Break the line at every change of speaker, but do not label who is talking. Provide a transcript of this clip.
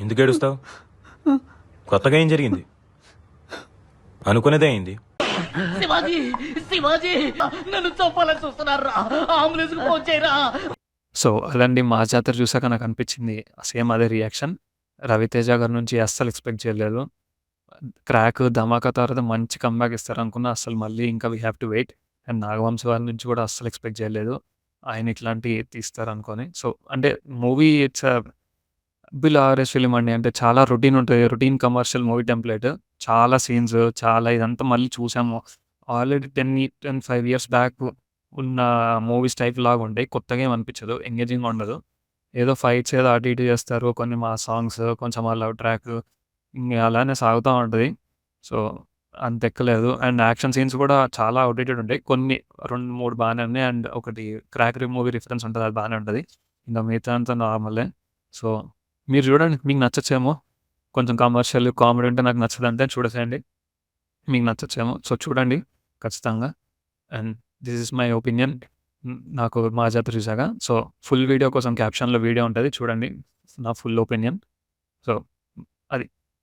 ఎందుకు ఏడుస్తావు? కొత్తగా ఏం జరిగింది? అనుకునేదే అయింది.
శివాజీ శివాజీ నన్ను చంపాలని చూస్తున్నారా? అంబులెన్స్ కు ఫోన్ చేయరా?
సో అలాంటి మా జాతర చూసాక నాకు అనిపించింది సేమ్ అదే రియాక్షన్. రవితేజ గారి నుంచి అస్సలు ఎక్స్పెక్ట్ చేయలేదు. క్రాక్, ధమాకా తర్వాత మంచి కమ్‌బ్యాక్ ఇస్తారనుకున్నా. అస్సలు మళ్ళీ ఇంకా we have to wait. And Nagavamsi వాళ్ళ నుంచి కూడా అస్సలు ఎక్స్పెక్ట్ చేయలేదు. ఆయన ఇట్లాంటియి తీస్తారనుకోని. సో అంటే movie it's below average film అండి. అంటే చాలా రొటీన్ ఉంటది. Routine commercial movie template. చాలా సీన్స్, చాలా ఇదంతా మళ్ళీ చూసాము. ఆల్రెడీ 5 ఇయర్స్ బ్యాక్ ఉన్న మూవీస్ టైప్ లాగుంటాయి. కొత్తగా ఏమి అనిపించదు. ఎంగేజింగ్‌గా ఉండదు. ఏదో ఫైట్స్ ఏదో అటు ఇటు చేస్తారు. కొన్ని మాస్ సాంగ్స్, కొంచెం ఆ లవ్ ట్రాక్ ఇంగ అలానే సాగుతా ఉంటది. సో అంత ఎక్కలేదు. అండ్ యాక్షన్ సీన్స్ కూడా చాలా ఔట్‌డేటెడ్ ఉంటాయి. కొన్ని 2, 3 బానే ఉన్నాయి. అండ్ ఒకటి క్రాక్ మూవీ రిఫరెన్స్ ఉంటది. అది బానే ఉంటది. ఇంక మిగతా అంతా నార్మలే. సో మీరు చూడండి. మీకు నచ్చచ్చేమో. కొంచెం కమర్షియల్, కామెడీ ఉంటే నాకు నచ్చదంటే చూడేసేయండి. మీకు నచ్చచ్చేమో. సో చూడండి ఖచ్చితంగా. And this is my opinion. నాకు మా జాతర చూసాక. సో ఫుల్ వీడియో కోసం క్యాప్షన్‌లో వీడియో ఉంటది చూడండి. నా ఫుల్ ఒపీనియన్. సో అది.